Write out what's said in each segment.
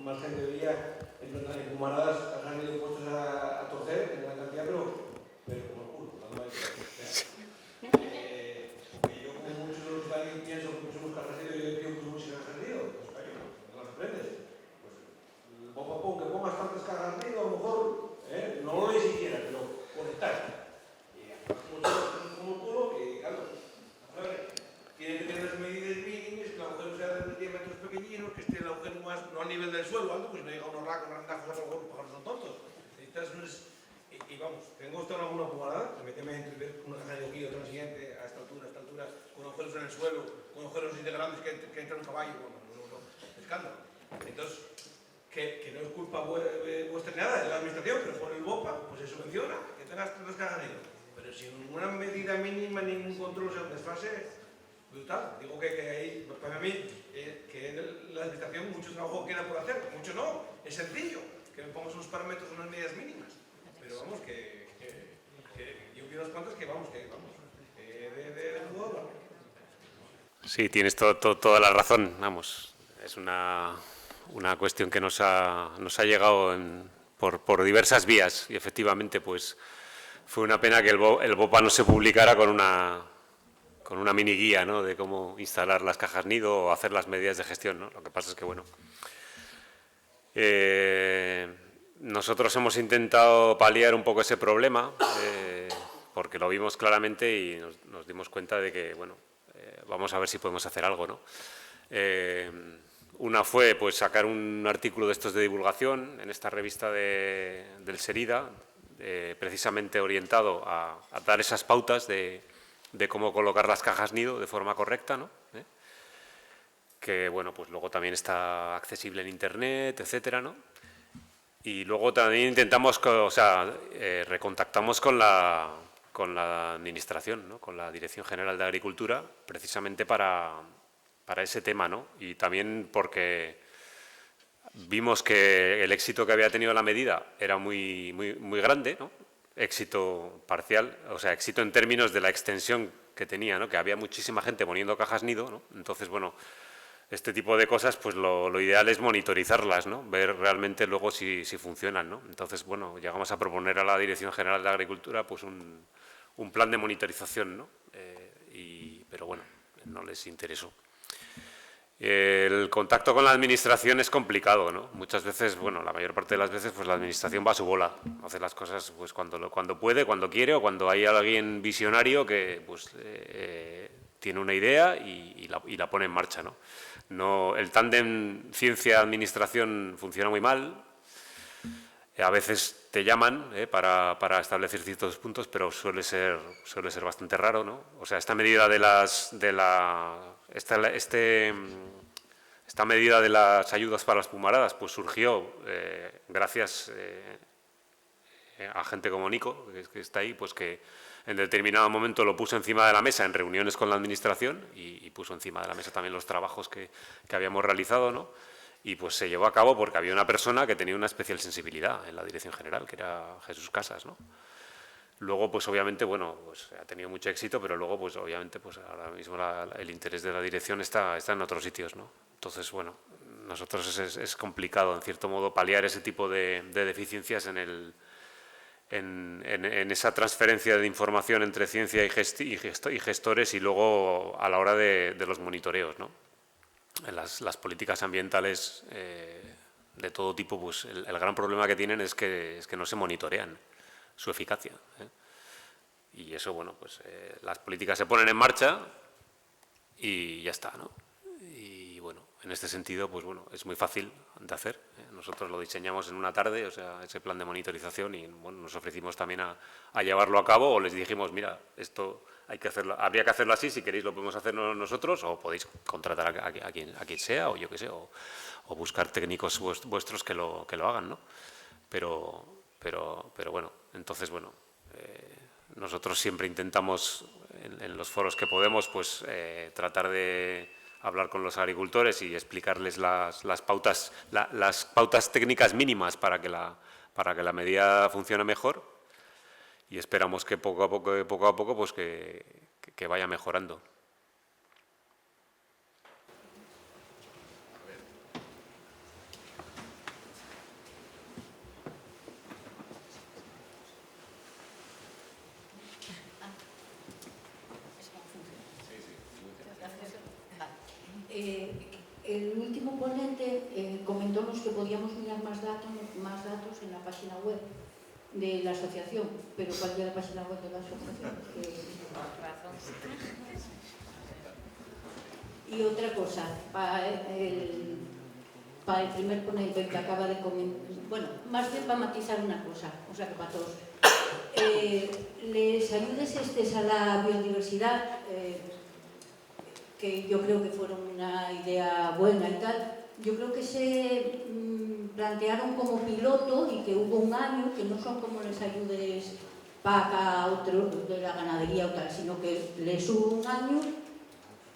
más gente veía en humanadas han ido puestos a torcer en la cantidad, pero como el culo, no hay porque yo como muchos de los que alguien pienso que somos carraseros, yo digo que somos carraseros, pues coño, no las aprendes. Pues poco a poco que pongas tantas carraseros, a lo mejor, no lo lees siquiera, pero conectar. Y como el culo, que claro, a ver, tiene que tener las medidas mínimas, que el agujero sea de diámetros pequeñinos, que esté el agujero más, no a nivel del suelo, alto, pues no llega unos racos, randazos, a los pájaros son tontos. Necesitas unos, y vamos, tengo esto en alguna pumalada, méteme entre una caja de aquí, otra siguiente, a esta altura, con agujeros en el suelo, con agujeros así de grandes que entra un caballo, bueno, no, escándalo. Entonces, que no es culpa vuestra ni nada, de la administración, pero por el BOPA, pues se subvenciona, que tengas tres cajas de pero sin ninguna medida mínima, ningún control, o sea, un desfase brutal. Digo que ahí, para mí, que en la administración mucho trabajo queda por hacer, mucho no, es sencillo, que le pongamos unos parámetros, unas medidas mínimas. Pero vamos, yo vi unos cuantos que vamos, de nuevo. Sí, tienes toda la razón, vamos, es una cuestión que nos ha llegado por diversas vías y efectivamente pues fue una pena que el BOPA no se publicara con una mini guía, ¿no?, de cómo instalar las cajas nido o hacer las medidas de gestión, ¿no? Lo que pasa es que, bueno, nosotros hemos intentado paliar un poco ese problema porque lo vimos claramente y nos dimos cuenta de que, bueno, vamos a ver si podemos hacer algo, ¿no? Una fue pues sacar un artículo de estos de divulgación en esta revista del Serida, precisamente orientado a dar esas pautas de cómo colocar las cajas nido de forma correcta, ¿no? Que, bueno, pues luego también está accesible en Internet, etcétera, ¿no? Y luego también intentamos, recontactamos con la Administración, ¿no?, con la Dirección General de Agricultura, precisamente para ese tema, ¿no? Y también porque vimos que el éxito que había tenido la medida era muy grande, ¿no? Éxito parcial, o sea, éxito en términos de la extensión que tenía, ¿no?, que había muchísima gente poniendo cajas nido, ¿no? Entonces, bueno, este tipo de cosas, pues lo ideal es monitorizarlas, ¿no?, ver realmente luego si funcionan, ¿no? Entonces, bueno, llegamos a proponer a la Dirección General de Agricultura pues un plan de monitorización, ¿no? Pero bueno, no les interesó. El contacto con la administración es complicado, ¿no? Muchas veces, bueno, la mayor parte de las veces, pues la administración va a su bola, hace las cosas pues cuando puede, cuando quiere o cuando hay alguien visionario que pues tiene una idea y la pone en marcha, ¿no? El tándem ciencia-administración funciona muy mal. A veces te llaman para establecer ciertos puntos, pero suele ser bastante raro, ¿no? O sea, esta medida esta medida de las ayudas para las pumaradas pues surgió gracias a gente como Nico, que está ahí, pues que en determinado momento lo puso encima de la mesa en reuniones con la administración y puso encima de la mesa también los trabajos que habíamos realizado, ¿no? Y pues se llevó a cabo porque había una persona que tenía una especial sensibilidad en la Dirección General, que era Jesús Casas, ¿no? Luego, pues obviamente, bueno, pues ha tenido mucho éxito, pero luego, pues obviamente, pues ahora mismo el interés de la dirección está en otros sitios, ¿no? Entonces, bueno, nosotros es complicado, en cierto modo, paliar ese tipo de deficiencias en esa transferencia de información entre ciencia y gestores y luego a la hora de los monitoreos, ¿no? Las políticas ambientales de todo tipo, pues el gran problema que tienen es que no se monitorean su eficacia. Y eso, bueno, pues las políticas se ponen en marcha y ya está, ¿no? Y bueno, en este sentido, pues bueno, es muy fácil de hacer. Nosotros lo diseñamos en una tarde, o sea, ese plan de monitorización y bueno, nos ofrecimos también a llevarlo a cabo o les dijimos, mira, esto hay que hacerlo, habría que hacerlo así, si queréis lo podemos hacer nosotros o podéis contratar a quien sea o yo qué sé, o buscar técnicos vuestros que lo hagan, ¿no? Pero bueno, entonces, bueno, nosotros siempre intentamos en los foros que podemos, pues tratar de hablar con los agricultores y explicarles las pautas técnicas mínimas para que la medida funcione mejor y esperamos que poco a poco pues que vaya mejorando. El último ponente comentó-nos que podíamos mirar más datos en la página web de la asociación, pero ¿cuál es la página web de la asociación? Y otra cosa, para el primer ponente que acaba de comentar, bueno, más bien para matizar una cosa, o sea que para todos. Les ayudes a la biodiversidad, que yo creo que fueron una idea buena y tal, yo creo que se plantearon como piloto y que hubo un año, que no son como les ayudes para otro de la ganadería o tal, sino que les hubo un año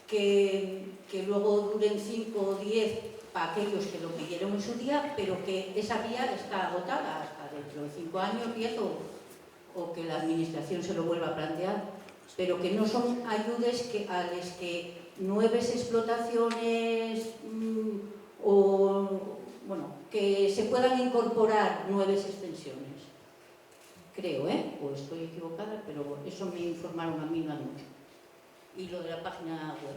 que luego duren 5 o 10 para aquellos que lo pidieron en su día, pero que esa vía está agotada hasta dentro de 5 años, 10 o que la administración se lo vuelva a plantear, pero que no son ayudes a las que nuevas explotaciones o, bueno, que se puedan incorporar nuevas extensiones. Creo, o estoy equivocada, pero eso me informaron a mí no hace mucho. Y lo de la página web.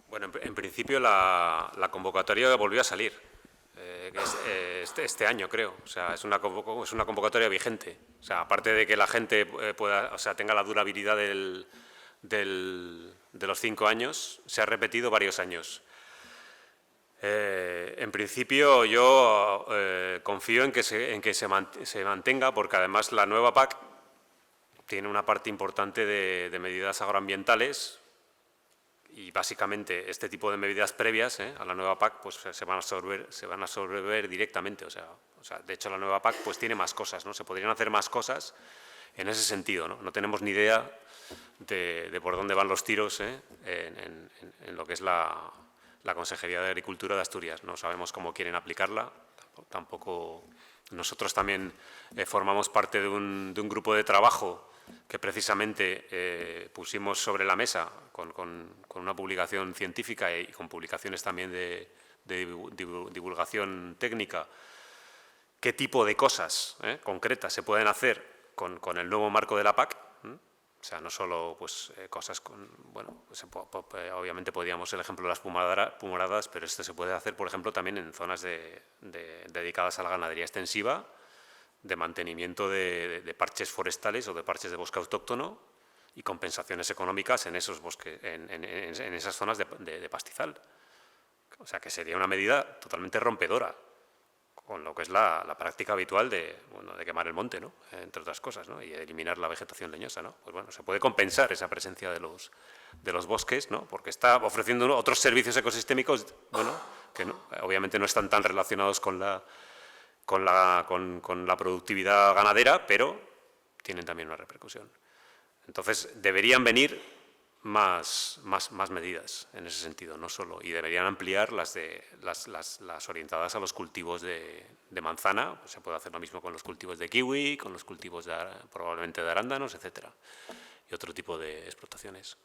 Bueno, en principio la convocatoria volvió a salir este año, creo. O sea, es una convocatoria vigente. O sea, aparte de que la gente tenga la durabilidad de los 5 años, se ha repetido varios años. En principio yo confío en que se mantenga, porque además la nueva PAC tiene una parte importante de medidas agroambientales y básicamente este tipo de medidas previas a la nueva PAC pues se van a absorber directamente. O sea, de hecho la nueva PAC pues tiene más cosas, ¿no? Se podrían hacer más cosas en ese sentido, ¿no? No tenemos ni idea de por dónde van los tiros en lo que es la Consejería de Agricultura de Asturias. No sabemos cómo quieren aplicarla, tampoco. Nosotros también formamos parte de un grupo de trabajo que precisamente pusimos sobre la mesa con una publicación científica y con publicaciones también de divulgación técnica, qué tipo de cosas concretas se pueden hacer con el nuevo marco de la PAC. O sea, no solo pues, cosas con… Bueno, obviamente podríamos el ejemplo de las pumaradas, pero esto se puede hacer, por ejemplo, también en zonas dedicadas a la ganadería extensiva, de mantenimiento de parches forestales o de parches de bosque autóctono y compensaciones económicas en esos bosques, en esas zonas de pastizal. O sea, que sería una medida totalmente rompedora con lo que es la práctica habitual de quemar el monte, ¿no? Entre otras cosas, ¿no? Y de eliminar la vegetación leñosa, ¿no? Pues bueno, se puede compensar esa presencia de los bosques, ¿no? Porque está ofreciendo otros servicios ecosistémicos, bueno, que no, obviamente no están tan relacionados con la productividad ganadera, pero tienen también una repercusión. Entonces, deberían venir más medidas en ese sentido, no solo, y deberían ampliar las orientadas a los cultivos de manzana. Pues se puede hacer lo mismo con los cultivos de kiwi, con los cultivos probablemente de arándanos, etcétera, y otro tipo de explotaciones.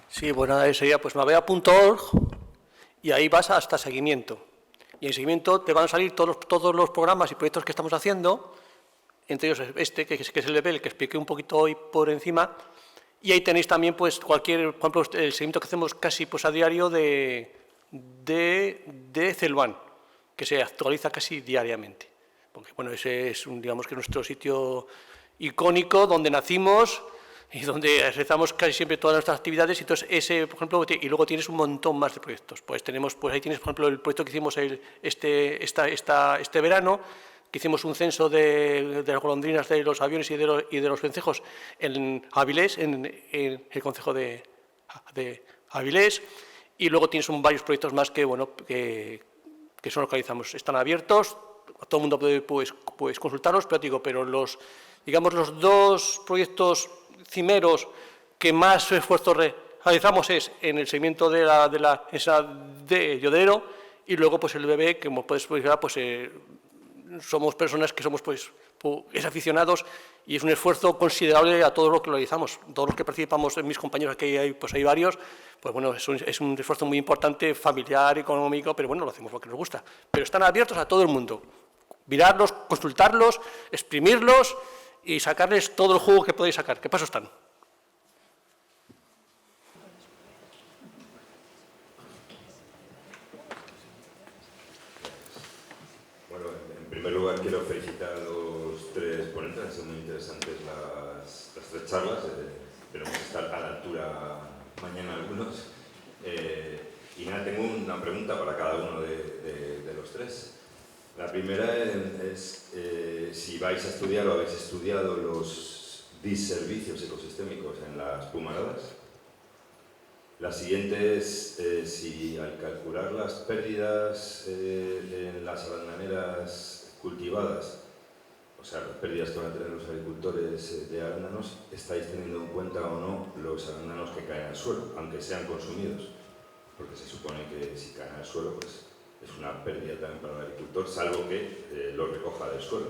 Sí, bueno, sería pues mavea.org y ahí vas hasta seguimiento. Y en seguimiento te van a salir todos los programas y proyectos que estamos haciendo, entre ellos que es el level que expliqué un poquito hoy por encima, y ahí tenéis también pues por ejemplo, el seguimiento que hacemos casi pues a diario de Celván, que se actualiza casi diariamente. Porque bueno, ese es digamos que nuestro sitio icónico donde nacimos y donde realizamos casi siempre todas nuestras actividades, y entonces ese, por ejemplo, y luego tienes un montón más de proyectos. Pues ahí tienes, por ejemplo, el proyecto que hicimos este verano, que hicimos un censo de las golondrinas, de los aviones y de los vencejos en Avilés, en el concejo de Avilés, y luego tienes varios proyectos más que son los que realizamos. Están abiertos, todo el mundo puede consultarlos, pero los dos proyectos cimeros que más esfuerzo realizamos es en el seguimiento de Llodero, y luego pues el bebé, que como puedes ver, pues somos personas que somos pues aficionados, y es un esfuerzo considerable a todo lo que realizamos. Todos los que participamos, mis compañeros, aquí hay varios, pues bueno, es un esfuerzo muy importante, familiar, económico, pero bueno, lo hacemos porque nos gusta. Pero están abiertos a todo el mundo. Mirarlos, consultarlos, exprimirlos y sacarles todo el jugo que podéis sacar. ¿Qué paso están? Bueno, en primer lugar quiero felicitar a los tres ponentes, han sido muy interesantes las tres charlas, esperemos estar a la altura mañana algunos. Y nada, tengo una pregunta para cada uno de los tres. La primera es si vais a estudiar o habéis estudiado los diservicios ecosistémicos en las pumaradas. La siguiente es si al calcular las pérdidas en las arandaneras cultivadas, o sea, las pérdidas que van a tener los agricultores de arándanos, estáis teniendo en cuenta o no los arándanos que caen al suelo, aunque sean consumidos. Porque se supone que si caen al suelo, pues es una pérdida también para el agricultor, salvo que lo recoja del suelo.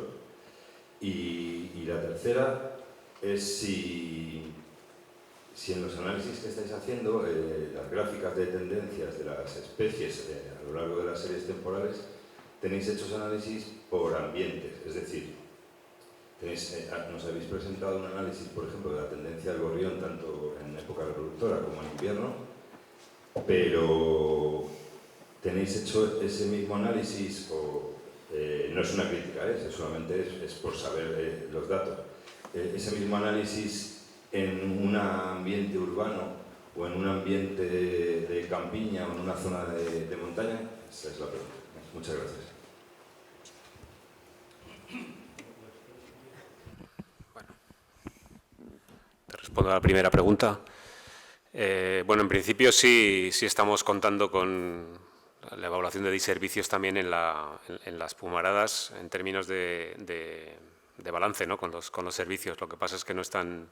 Y la tercera es si en los análisis que estáis haciendo, las gráficas de tendencias de las especies a lo largo de las series temporales, tenéis hechos análisis por ambientes, es decir, nos habéis presentado un análisis, por ejemplo, de la tendencia del gorrión, tanto en época reproductora como en invierno, pero ¿tenéis hecho ese mismo análisis o no es una crítica, solamente es por saber los datos? Ese mismo análisis en un ambiente urbano o en un ambiente de campiña o en una zona de montaña? Esa es la pregunta. Muchas gracias. Te respondo a la primera pregunta. Bueno, en principio sí estamos contando con la evaluación de diservicios también en las pumaradas en términos de balance, ¿no? con los servicios. Lo que pasa es que no están.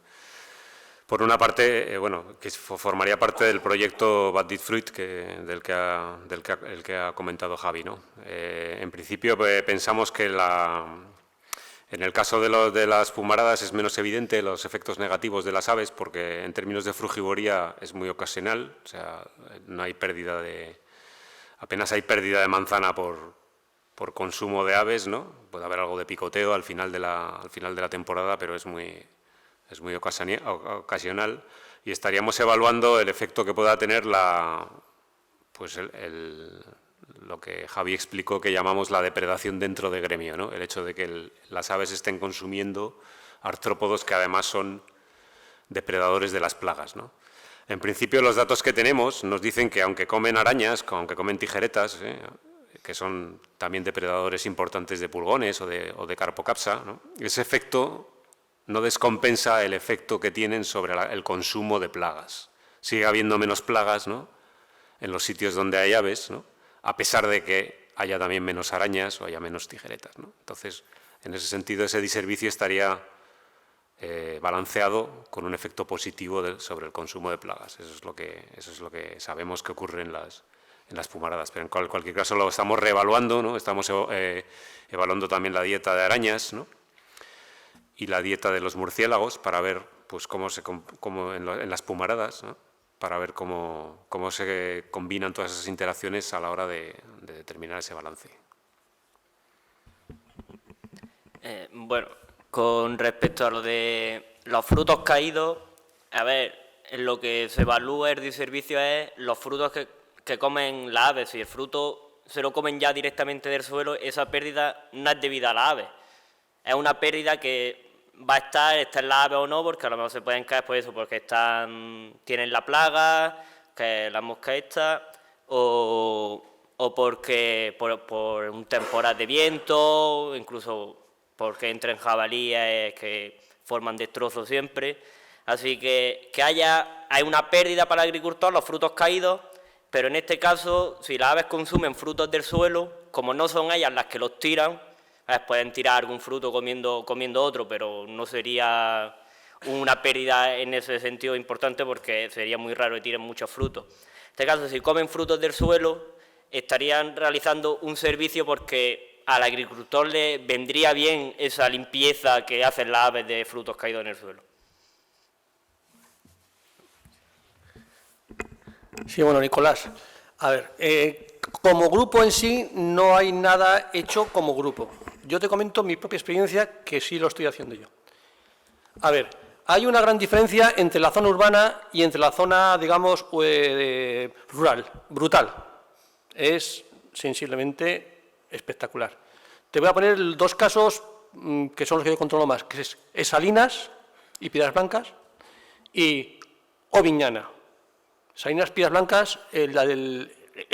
Por una parte, bueno, que formaría parte del proyecto Bad Dit Fruit del que ha comentado Javi, ¿no? En principio pensamos que en el caso de las pumaradas es menos evidente los efectos negativos de las aves porque en términos de frugivoría es muy ocasional, o sea, no hay apenas hay pérdida de manzana por consumo de aves, ¿no? Puede haber algo de picoteo al final de la temporada, pero es muy ocasional y estaríamos evaluando el efecto que pueda tener lo que Javi explicó que llamamos la depredación dentro de gremio, ¿no? El hecho de que las aves estén consumiendo artrópodos que además son depredadores de las plagas, ¿no? En principio los datos que tenemos nos dicen que aunque comen arañas, aunque comen tijeretas, que son también depredadores importantes de pulgones o de carpocapsa, ¿no? Ese efecto no descompensa el efecto que tienen sobre el consumo de plagas. Sigue habiendo menos plagas, ¿no? En los sitios donde hay aves, ¿no? A pesar de que haya también menos arañas o haya menos tijeretas, ¿no? Entonces, en ese sentido, ese diservicio estaría balanceado con un efecto positivo sobre el consumo de plagas. Eso es lo que sabemos que ocurre en las pumaradas. Pero en cualquier caso lo estamos reevaluando, ¿no? Estamos evaluando también la dieta de arañas, ¿no? Y la dieta de los murciélagos para ver pues, cómo en las pumaradas, ¿no? Para ver cómo se combinan todas esas interacciones a la hora de determinar ese balance. Bueno, con respecto a lo de los frutos caídos, a ver, lo que se evalúa el diservicio es los frutos que comen las aves. Si el fruto se lo comen ya directamente del suelo, esa pérdida no es debida a las aves. Es una pérdida que va a estar en las aves o no, porque a lo mejor se pueden caer por eso, porque tienen la plaga, que es la mosca esta, o porque por un temporal de viento, incluso porque entren jabalíes que forman destrozos siempre. Así que hay una pérdida para el agricultor, los frutos caídos, pero en este caso, si las aves consumen frutos del suelo, como no son ellas las que los tiran, pueden tirar algún fruto comiendo otro, pero no sería una pérdida en ese sentido importante porque sería muy raro que tiren muchos frutos. En este caso, si comen frutos del suelo, estarían realizando un servicio porque al agricultor le vendría bien esa limpieza que hacen las aves de frutos caídos en el suelo. Sí, bueno, Nicolás, a ver, como grupo en sí no hay nada hecho como grupo. Yo te comento mi propia experiencia, que sí lo estoy haciendo yo. A ver, hay una gran diferencia entre la zona urbana y entre la zona, digamos, rural, brutal. Es sensiblemente espectacular. Te voy a poner 2 casos que son los que yo controlo más, que es Salinas y Piedras Blancas y Oviñana. Salinas, Piedras Blancas, el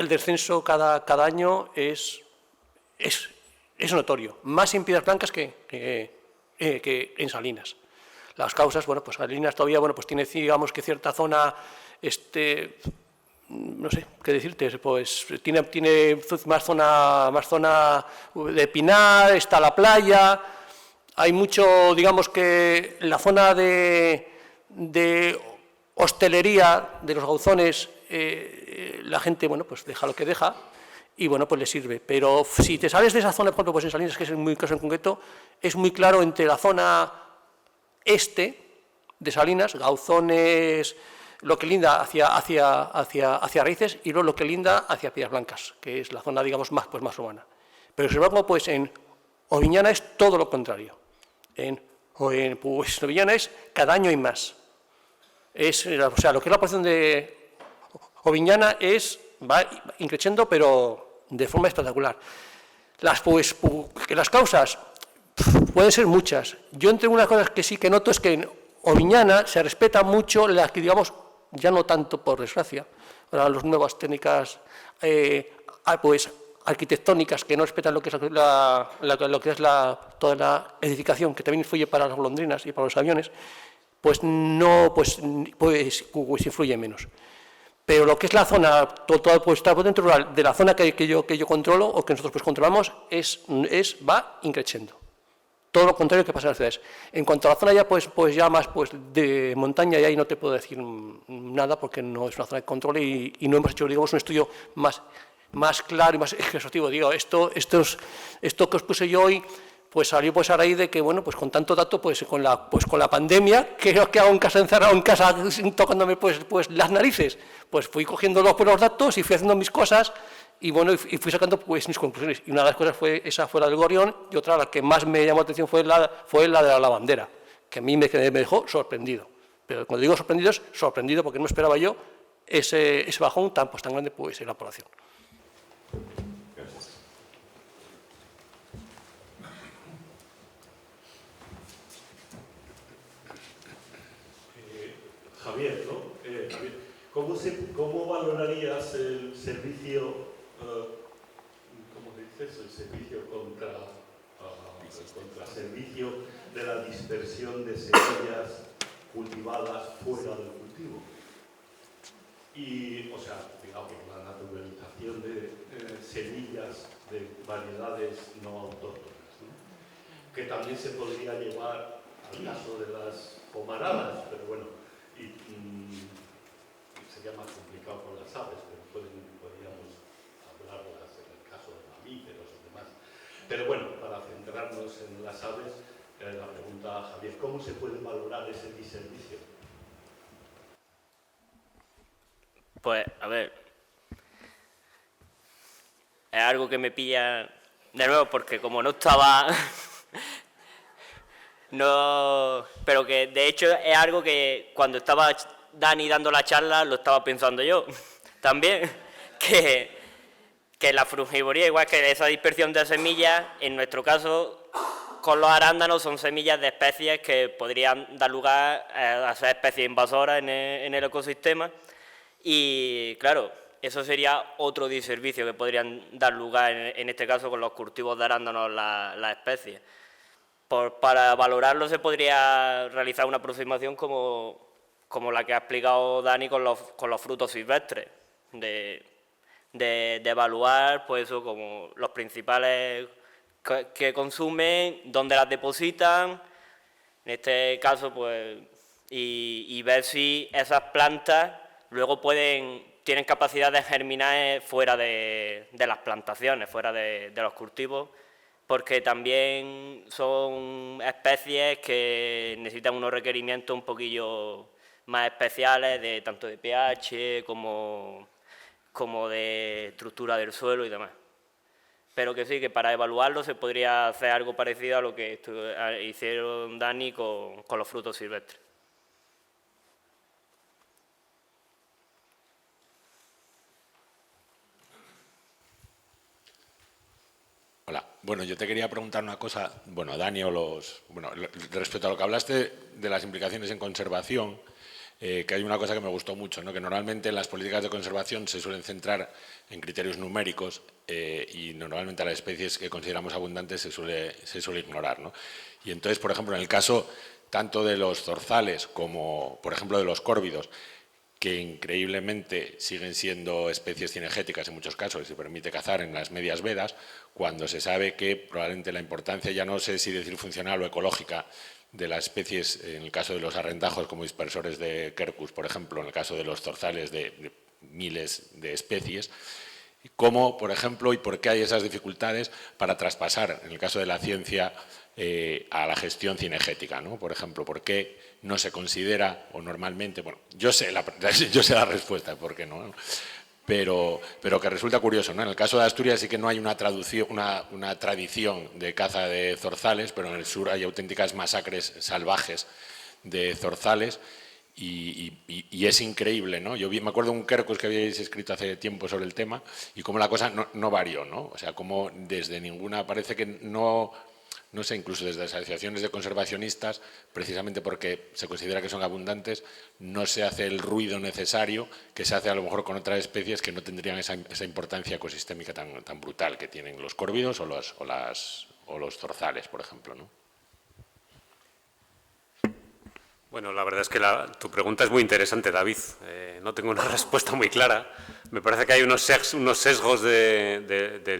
descenso cada año es notorio, más en Piedras Blancas que en Salinas. Las causas, bueno, pues Salinas todavía, bueno, pues tiene, digamos, que cierta zona, no sé qué decirte, pues tiene más zona de pinar, está la playa, hay mucho, digamos que la zona de hostelería de los Gauzones, la gente, bueno, pues deja lo que deja y, bueno, pues le sirve. Pero si te sales de esa zona, por ejemplo, pues en Salinas, que es muy caso en concreto, es muy claro entre la zona este de Salinas, Gauzones, lo que linda hacia Raíces y luego lo que linda hacia Piedras Blancas, que es la zona, digamos, más urbana. Pero sin embargo, pues en Oviñana es todo lo contrario. Pues, Oviñana es cada año hay más. O sea, lo que es la población de Oviñana va increciendo, pero de forma espectacular. Las causas pueden ser muchas. Yo entre unas cosas que sí que noto es que en Oviñana se respeta mucho la que, digamos, ya no tanto por desgracia, ahora las nuevas técnicas pues arquitectónicas que no respetan lo que es toda la edificación, que también influye para las golondrinas y para los aviones, pues no pues influye menos. Pero lo que es la zona, todo pues, está dentro rural de la zona que yo controlo o que nosotros pues controlamos va increciendo. Todo lo contrario que pasa en las ciudades. En cuanto a la zona ya pues ya más pues de montaña, ya ahí no te puedo decir nada porque no es una zona de control y no hemos hecho, digamos, un estudio más claro y más exhaustivo. Digo, esto que os puse yo hoy pues salió pues a raíz de que, bueno, pues con tanto dato, pues con la pandemia, creo que hago en casa, encerrado en casa, tocándome pues las narices, pues fui cogiendo los datos y fui haciendo mis cosas y bueno, y fui sacando pues mis conclusiones. Y una de las cosas fue la del gorrión y otra, la que más me llamó la atención fue la de la lavandera, que a mí me dejó sorprendido. Pero cuando digo sorprendido, es sorprendido porque no esperaba yo ese bajón tan grande pues en la población. Javier, ¿no? Javier, ¿cómo valorarías el servicio, ¿cómo dices? El servicio contra servicio de la dispersión de semillas cultivadas fuera del cultivo? Y, o sea, digamos, la naturalización de semillas de variedades no autóctonas, ¿no? Que también se podría llevar al caso de las pomaradas, pero bueno, sería más complicado con las aves, pero podríamos hablarlas en el caso de mamíferos y demás. Pero bueno, para centrarnos en las aves, la pregunta a Javier, ¿cómo se puede valorar ese diservicio? Pues, a ver, es algo que me pilla de nuevo porque como no estaba... No, pero que de hecho es algo que cuando estaba Dani dando la charla lo estaba pensando yo también, que la frugivoría, igual que esa dispersión de semillas, en nuestro caso con los arándanos son semillas de especies que podrían dar lugar a ser especies invasoras en el ecosistema y claro, eso sería otro diservicio que podrían dar lugar en este caso con los cultivos de arándanos las especies. Para valorarlo se podría realizar una aproximación como la que ha explicado Dani con los frutos silvestres, de evaluar pues eso, como los principales que consumen, dónde las depositan, en este caso pues, y ver si esas plantas luego tienen capacidad de germinar fuera de las plantaciones, fuera de los cultivos, porque también son especies que necesitan unos requerimientos un poquillo más especiales, tanto de pH como de estructura del suelo y demás. pero que sí, que para evaluarlo se podría hacer algo parecido a lo que hicieron Dani con los frutos silvestres. Hola. Bueno, yo te quería preguntar una cosa, bueno, Dani, respecto a lo que hablaste de las implicaciones en conservación, que hay una cosa que me gustó mucho, ¿no? Que normalmente las políticas de conservación se suelen centrar en criterios numéricos y normalmente a las especies que consideramos abundantes se suele ignorar, ¿no? Y entonces, por ejemplo, en el caso tanto de los zorzales como, por ejemplo, de los córvidos, que increíblemente siguen siendo especies cinegéticas en muchos casos y se permite cazar en las medias vedas, cuando se sabe que probablemente la importancia, ya no sé si decir funcional o ecológica, de las especies, en el caso de los arrendajos como dispersores de quercus, por ejemplo, en el caso de los zorzales de miles de especies, cómo, por ejemplo, y por qué hay esas dificultades para traspasar, en el caso de la ciencia, a la gestión cinegética, ¿no? Por ejemplo, ¿por qué no se considera, o normalmente, bueno, yo sé la respuesta, ¿por qué no? Pero que resulta curioso, ¿no? En el caso de Asturias sí que no hay una tradición de caza de zorzales, pero en el sur hay auténticas masacres salvajes de zorzales y es increíble, ¿no? Yo me acuerdo de un quercus que habíais escrito hace tiempo sobre el tema y cómo la cosa no varió, ¿no? O sea, cómo desde ninguna, parece que no sé, incluso desde las asociaciones de conservacionistas, precisamente porque se considera que son abundantes, no se hace el ruido necesario que se hace a lo mejor con otras especies que no tendrían esa importancia ecosistémica tan brutal que tienen los córvidos o los zorzales, por ejemplo, ¿no? Bueno, la verdad es que tu pregunta es muy interesante, David. No tengo una respuesta muy clara. Me parece que hay unos sesgos de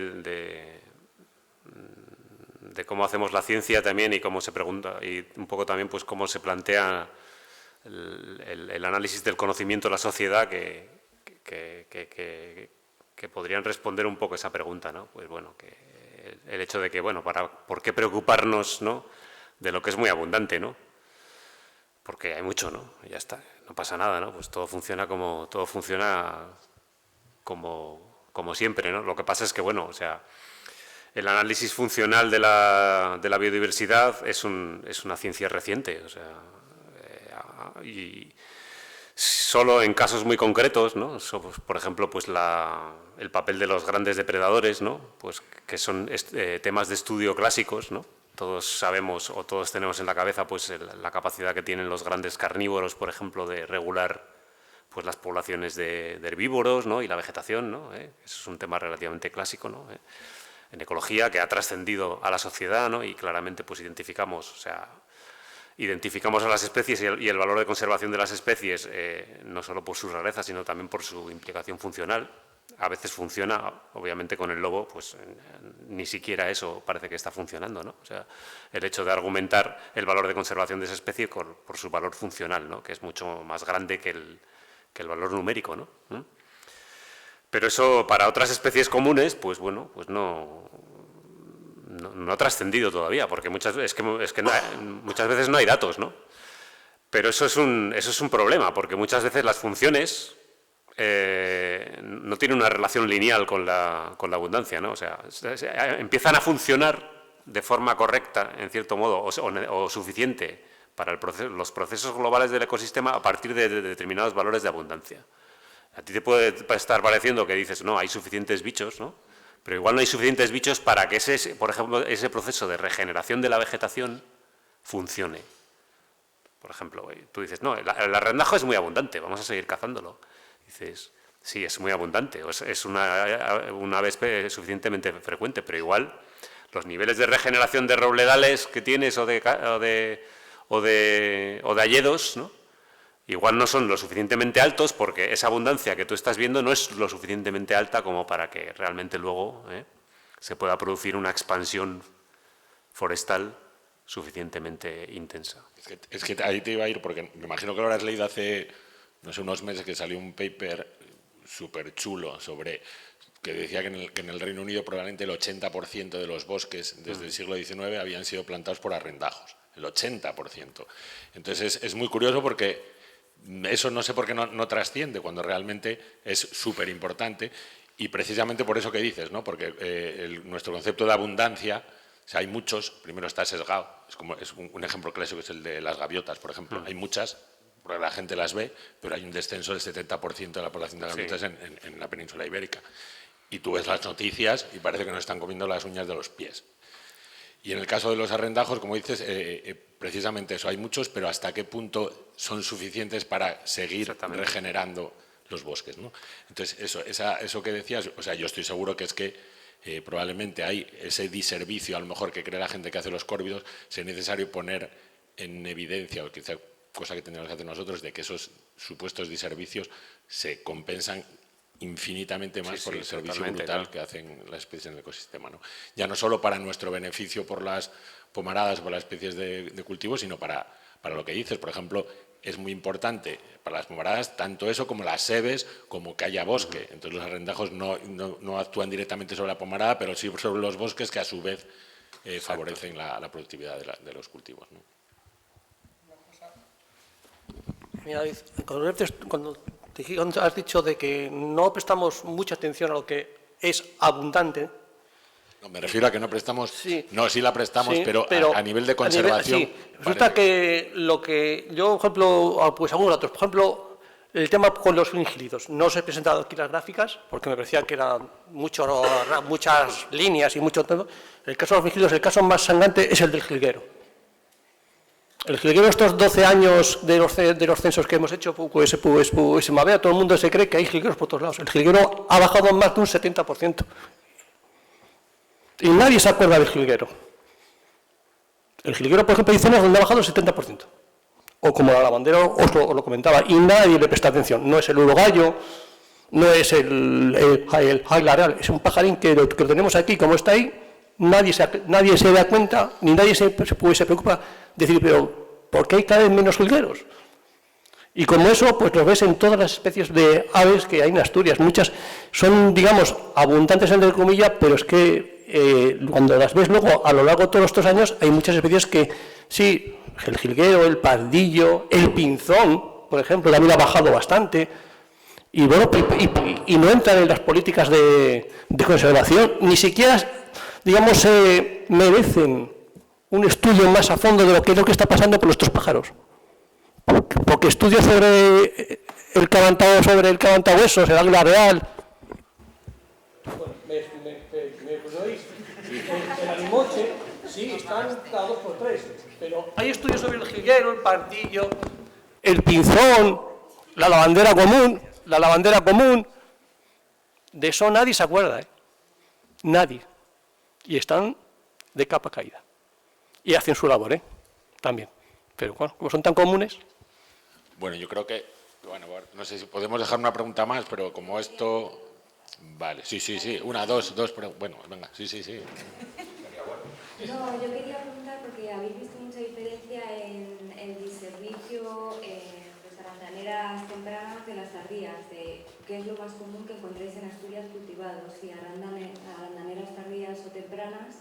cómo hacemos la ciencia también y cómo se pregunta, y un poco también pues cómo se plantea el análisis del conocimiento de la sociedad que podrían responder un poco esa pregunta, ¿no? Pues bueno, que el hecho de que, bueno, ¿por qué preocuparnos, ¿no?, de lo que es muy abundante, ¿no? Porque hay mucho, ¿no? Ya está, no pasa nada, ¿no? Pues todo funciona como siempre, ¿no? Lo que pasa es que, bueno, o sea, el análisis funcional de la biodiversidad es una ciencia reciente, o sea, y solo en casos muy concretos, ¿no? Por ejemplo, pues el papel de los grandes depredadores, ¿no? Pues que son temas de estudio clásicos, ¿no? Todos sabemos o todos tenemos en la cabeza pues la capacidad que tienen los grandes carnívoros, por ejemplo, de regular pues las poblaciones de herbívoros, ¿no?, y la vegetación, ¿no? Eso es un tema relativamente clásico, ¿no?, en ecología, que ha trascendido a la sociedad, ¿no? Y claramente pues identificamos a las especies y el valor de conservación de las especies, no solo por su rareza, sino también por su implicación funcional. A veces funciona, obviamente con el lobo, pues ni siquiera eso parece que está funcionando, ¿no? O sea, el hecho de argumentar el valor de conservación de esa especie por su valor funcional, ¿no?, que es mucho más grande que el valor numérico, ¿no? Pero eso para otras especies comunes, pues bueno, pues no ha trascendido todavía, porque muchas veces no hay datos, ¿no? Pero eso es un problema, porque muchas veces las funciones no tienen una relación lineal con la abundancia, ¿no? O sea, empiezan a funcionar de forma correcta, en cierto modo, o suficiente para los procesos globales del ecosistema a partir de determinados valores de abundancia. A ti te puede estar pareciendo que dices, no, hay suficientes bichos, ¿no? Pero igual no hay suficientes bichos para que por ejemplo, ese proceso de regeneración de la vegetación funcione. Por ejemplo, tú dices, no, el arrendajo es muy abundante, vamos a seguir cazándolo. Dices, sí, es muy abundante, es una ave suficientemente frecuente, pero igual los niveles de regeneración de robledales que tienes o de hayedos, ¿no?, igual no son lo suficientemente altos, porque esa abundancia que tú estás viendo no es lo suficientemente alta como para que realmente luego se pueda producir una expansión forestal suficientemente intensa. Es que ahí te iba a ir, porque me imagino que lo habrás leído hace, no sé, unos meses, que salió un paper súper chulo sobre que decía que en el Reino Unido probablemente el 80% de los bosques desde el siglo XIX habían sido plantados por arrendajos. El 80%. Entonces es muy curioso porque eso no sé por qué no trasciende, cuando realmente es súper importante. Y precisamente por eso que dices, ¿no? Porque nuestro concepto de abundancia, o sea, hay muchos, primero está sesgado, es un ejemplo clásico, es el de las gaviotas, por ejemplo. Hay muchas, porque la gente las ve, pero hay un descenso del 70% de la población de gaviotas en la península ibérica. Y tú ves las noticias y parece que nos están comiendo las uñas de los pies. Y en el caso de los arrendajos, como dices, precisamente eso, hay muchos, pero ¿hasta qué punto son suficientes para seguir regenerando los bosques, ¿no? Entonces, eso que decías, o sea, yo estoy seguro que es que probablemente hay ese diservicio, a lo mejor, que cree la gente que hace los córvidos, sea necesario poner en evidencia, o quizá cosa que tendríamos que hacer nosotros, de que esos supuestos diservicios se compensan infinitamente más por el servicio brutal que hacen las especies en el ecosistema, ¿no? Ya no solo para nuestro beneficio por las pomaradas, por las especies de cultivo, sino para lo que dices. Por ejemplo, es muy importante para las pomaradas tanto eso como las sebes, como que haya bosque. Entonces los arrendajos no actúan directamente sobre la pomarada, pero sí sobre los bosques, que a su vez favorecen la productividad de los cultivos, ¿no? Mira, cuando has dicho de que no prestamos mucha atención a lo que es abundante. No, me refiero a que no prestamos, no, sí la prestamos, Sí, pero a nivel de conservación. Sí, resulta que lo que yo, por ejemplo, pues algunos datos, por ejemplo, el tema con los fringílidos. No os he presentado aquí las gráficas porque me parecía que eran muchas líneas y mucho todo. El caso de los fringílidos, el caso más sangrante es el del jilguero. El jilguero, estos 12 años de los censos que hemos hecho, pues se mavea, todo el mundo se cree que hay jilgueros por todos lados. El jilguero ha bajado más de un 70%. Y nadie se acuerda del jilguero. El jilguero, por ejemplo, hay zonas donde ha bajado el 70%. O como la lavandera os lo comentaba, y nadie le presta atención. No es el urogallo, no es el águila real, es un pajarín que lo tenemos aquí, como está ahí, nadie se da cuenta, ni nadie se preocupa de decir, pero ¿por qué hay cada vez menos jilgueros? Y como eso, pues lo ves en todas las especies de aves que hay en Asturias. Muchas son, digamos, abundantes entre comillas, pero es que cuando las ves luego a lo largo de todos estos años, hay muchas especies que sí, el jilguero, el pardillo, el pinzón, por ejemplo, también ha bajado bastante. Y bueno, y no entran en las políticas de conservación, ni siquiera, digamos, merecen un estudio más a fondo de lo que es lo que está pasando con nuestros pájaros. Porque estudios sobre el cabantahuesos, el águila real. Bueno, ¿me oís? El alimoche, sí, están cada 2 por 3. Pero hay estudios sobre el jilguero, el pardillo, el pinzón, la lavandera común. De eso nadie se acuerda, ¿eh? Nadie. Y están de capa caída. Y hacen su labor, ¿eh? También. Pero bueno, como son tan comunes. Bueno, yo creo que, bueno, no sé si podemos dejar una pregunta más, pero como esto... Vale, sí, una, dos, pero bueno, venga, sí. No, yo quería preguntar, porque habéis visto mucha diferencia en el diservicio en las arrandaneras tempranas de las tardías, de qué es lo más común que encontréis en Asturias cultivados, si arrandaneras tardías o tempranas,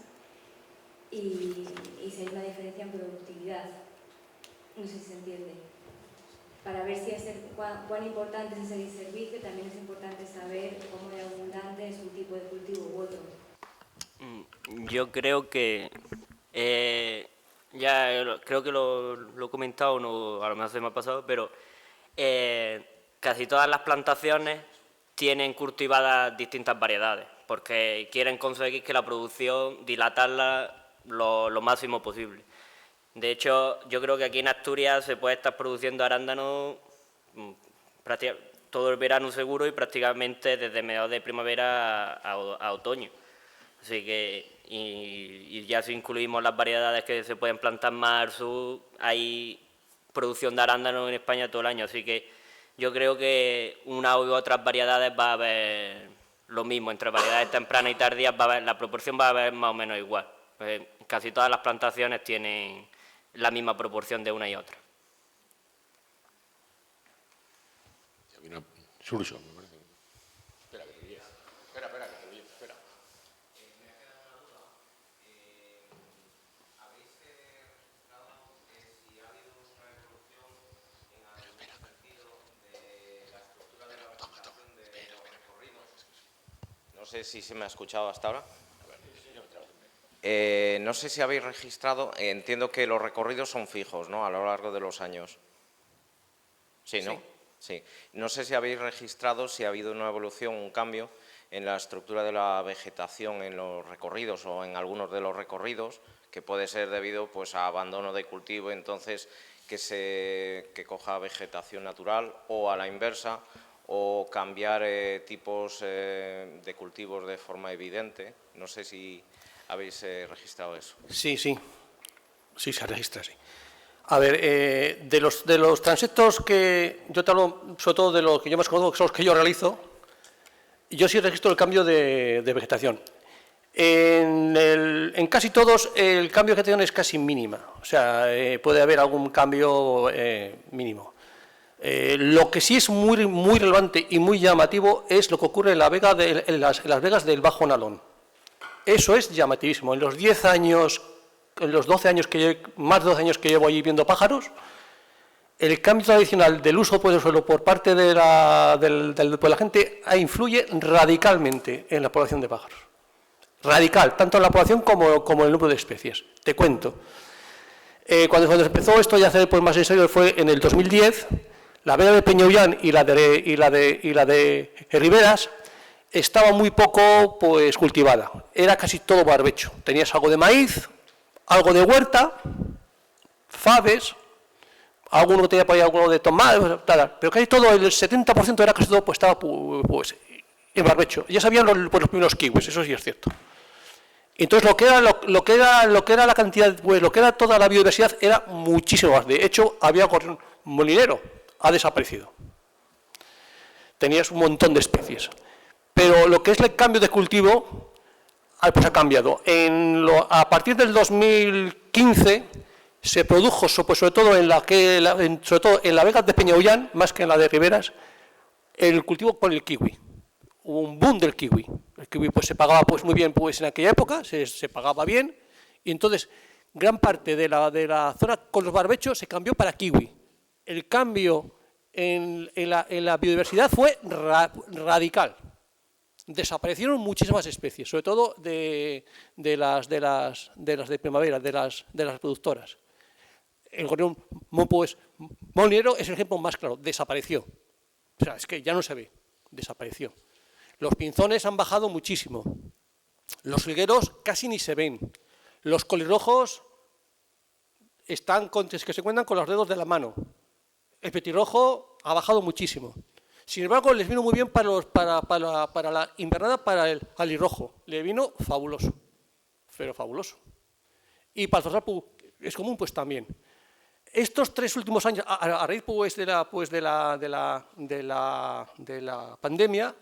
y si hay una diferencia en productividad. No sé si se entiende. Para ver si cuán importante es ese diservicio, también es importante saber cómo de abundante es un tipo de cultivo u otro. Yo creo que, creo que lo he comentado, no, a lo mejor se me ha pasado, pero casi todas las plantaciones tienen cultivadas distintas variedades, porque quieren conseguir que la producción, dilatarla lo máximo posible. De hecho, yo creo que aquí en Asturias se puede estar produciendo arándanos todo el verano seguro y prácticamente desde mediados de primavera a otoño. Así que, y ya si incluimos las variedades que se pueden plantar más al sur, hay producción de arándanos en España todo el año. Así que yo creo que una u otras variedades va a haber lo mismo. Entre variedades tempranas y tardías la proporción va a haber más o menos igual. Casi todas las plantaciones tienen la misma proporción de una y otra. Surso, me parece. Espera, que te guíes. Espera, que te guíes. Espera. Me ha quedado una duda. ¿Habéis registrado si ha habido una evolución en algún sentido de la estructura de la vegetación de los recorridos sé si se me ha escuchado hasta ahora. No sé si habéis registrado, entiendo que los recorridos son fijos, ¿no?, a lo largo de los años. Sí, ¿no? Sí. No sé si habéis registrado si ha habido una evolución, un cambio en la estructura de la vegetación en los recorridos o en algunos de los recorridos, que puede ser debido pues a abandono de cultivo, entonces que coja vegetación natural, o a la inversa, o cambiar tipos de cultivos de forma evidente. No sé si habéis registrado eso. Sí, sí. Sí, se registra, sí. A ver, de los transectos que yo te hablo, sobre todo de los que yo más conozco, que son los que yo realizo, yo sí registro el cambio de vegetación. En casi todos el cambio de vegetación es casi mínima, o sea, puede haber algún cambio mínimo. Lo que sí es muy relevante y muy llamativo es lo que ocurre en las vegas del Bajo Nalón. Eso es llamativísimo. En los 10 años, en los 12 años más de 12 años que llevo allí viendo pájaros, el cambio tradicional del uso del suelo por parte de la gente influye radicalmente en la población de pájaros. Radical, tanto en la población como en el número de especies. Te cuento. Cuando empezó esto ya hacer más en serio fue en el 2010, la vega de Peñaullán y la de Riberas estaba muy poco pues, cultivada. Era casi todo barbecho. Tenías algo de maíz, algo de huerta, faves, alguno tenía por ahí algo de tomate, pero casi todo, el 70% era casi todo, pues estaba pues, en barbecho. Ya sabían los primeros kiwis, eso sí es cierto. Entonces lo que era la cantidad, pues lo que era toda la biodiversidad era muchísimo más. De hecho, había un molinero, ha desaparecido. Tenías un montón de especies. Pero lo que es el cambio de cultivo, pues ha cambiado. A partir del 2015 se produjo, pues sobre todo en la vega de Peñaullán, más que en la de Riberas, el cultivo con el kiwi. Hubo un boom del kiwi. El kiwi pues, se pagaba pues, muy bien pues, en aquella época, se pagaba bien, y entonces gran parte de la zona con los barbechos se cambió para kiwi. El cambio en la biodiversidad fue radical. Desaparecieron muchísimas especies, sobre todo de las de primavera, de las reproductoras. El gorrión pues, molinero es el ejemplo más claro, desapareció. O sea, es que ya no se ve, desapareció. Los pinzones han bajado muchísimo. Los jilgueros casi ni se ven. Los colirrojos están que se cuentan con los dedos de la mano. El petirrojo ha bajado muchísimo. Sin embargo, les vino muy bien para la invernada, para el alirrojo. Le vino fabuloso, pero fabuloso. Y para el zorzal es común, pues también. Estos 3 últimos años, a raíz pues, de la pandemia,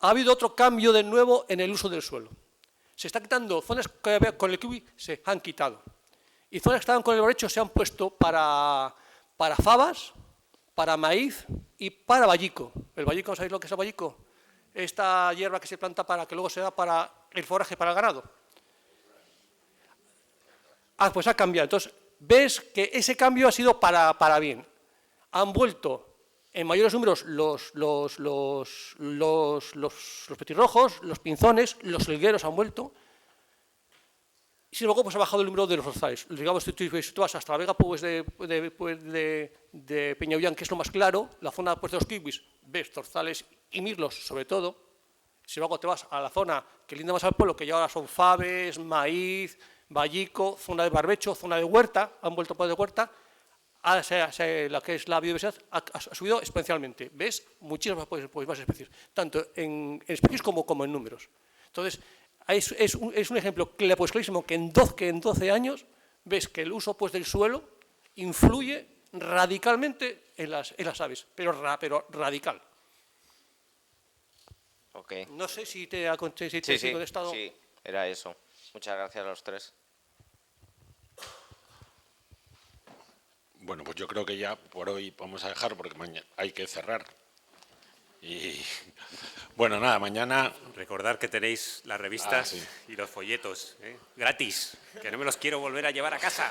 ha habido otro cambio de nuevo en el uso del suelo. Se están quitando zonas que había con el kiwi, se han quitado. Y zonas que estaban con el barbecho se han puesto para fabas, para maíz y para vallico. El vallico, ¿sabéis lo que es el vallico? Esta hierba que se planta para que luego se da para el forraje para el ganado. Pues ha cambiado. Entonces, ves que ese cambio ha sido para bien. Han vuelto en mayores números los petirrojos, los pinzones, los jilgueros han vuelto. Y sin embargo, pues ha bajado el número de los zorzales. Digamos, si tú vas hasta la vega pues, de Peñaullán, que es lo más claro, la zona pues, de los kiwis, ves zorzales y mirlos sobre todo. Si luego te vas a la zona que linda más al pueblo, que ya ahora son faves, maíz, vallico, zona de barbecho, zona de huerta, han vuelto por de huerta, la que es la biodiversidad ha subido exponencialmente. Ves muchísimas pues, más especies, tanto en especies como en números. Entonces, es un ejemplo pues, clarísimo que en 12 años ves que el uso pues, del suelo influye radicalmente en las aves, pero radical. Okay. No sé si te ha contestado. Sí, era eso. Muchas gracias a los 3. Bueno, pues yo creo que ya por hoy vamos a dejar porque mañana hay que cerrar. Y bueno, nada, mañana... Recordar que tenéis las revistas y los folletos, gratis, que no me los quiero volver a llevar a casa.